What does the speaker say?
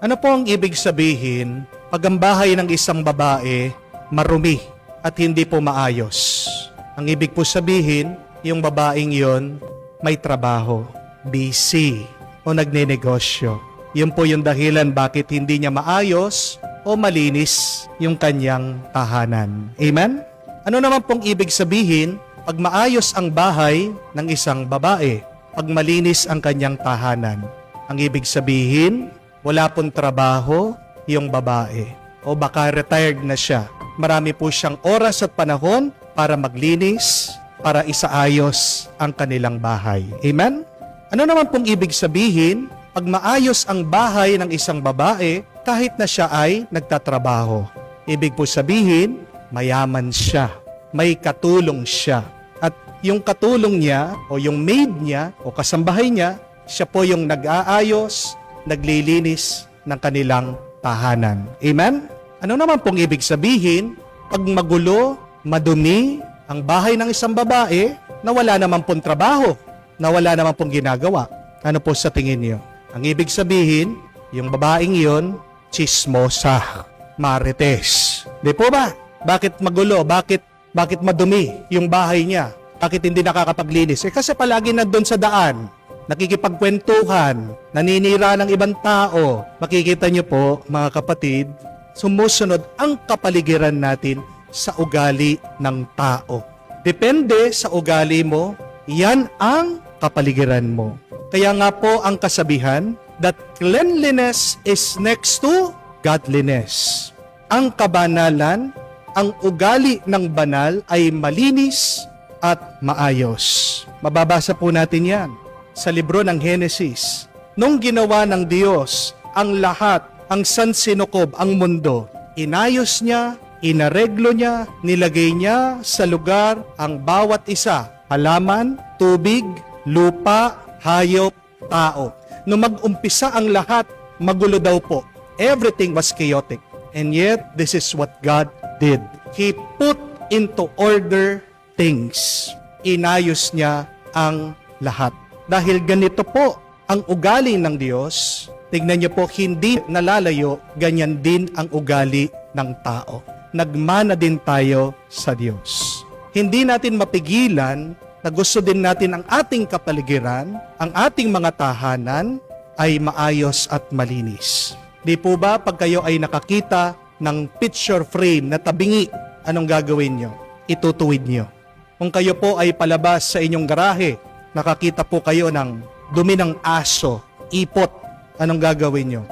Ano po ang ibig sabihin pag ang bahay ng isang babae marumi at hindi po maayos? Ang ibig po sabihin, yung babaeng yon may trabaho, busy, o nagnenegosyo. Yun po yung dahilan bakit hindi niya maayos o malinis yung kanyang tahanan. Amen? Ano naman pong ibig sabihin pag maayos ang bahay ng isang babae, pag malinis ang kanyang tahanan? Ang ibig sabihin, wala pong trabaho yung babae o baka retired na siya. Marami po siyang oras at panahon para maglinis, para isaayos ang kanilang bahay. Amen? Ano naman pong ibig sabihin pag maayos ang bahay ng isang babae kahit na siya ay nagtatrabaho? Ibig po sabihin, mayaman siya, may katulong siya. At yung katulong niya o yung maid niya o kasambahay niya, siya po yung nag-aayos, naglilinis ng kanilang tahanan. Amen? Ano naman pong ibig sabihin pag magulo, madumi ang bahay ng isang babae na wala naman pong trabaho, na wala naman pong ginagawa? Ano po sa tingin niyo? Ang ibig sabihin, yung babaeng yon, chismosa, marites. Di po ba? Bakit magulo? Bakit madumi yung bahay niya? Bakit hindi nakakapaglinis? Kasi palagi nandun sa daan, nakikipagkwentuhan, naninira ng ibang tao. Makikita niyo po, mga kapatid, sumusunod ang kapaligiran natin sa ugali ng tao. Depende sa ugali mo, yan ang kapaligiran mo. Kaya nga po ang kasabihan that cleanliness is next to godliness. Ang kabanalan, ang ugali ng banal ay malinis at maayos. Mababasa po natin yan sa libro ng Henesis. Nung ginawa ng Diyos ang lahat, ang sansinukob, ang mundo, inayos niya, inareglo niya, nilagay niya sa lugar ang bawat isa, halaman, tubig, lupa, hayop, tao. Nung mag-umpisa ang lahat, magulo daw po. Everything was chaotic. And yet, this is what God did. He put into order things. Inayos niya ang lahat. Dahil ganito po ang ugali ng Diyos, tignan niyo po, hindi nalalayo, ganyan din ang ugali ng tao. Nagmana din tayo sa Diyos. Hindi natin mapigilan na gusto din natin ang ating kapaligiran, ang ating mga tahanan ay maayos at malinis. Di po ba pag kayo ay nakakita ng picture frame na tabingi, anong gagawin nyo? Itutuwid nyo. Kung kayo po ay palabas sa inyong garahe, nakakita po kayo ng dumi ng aso, ipot, anong gagawin nyo?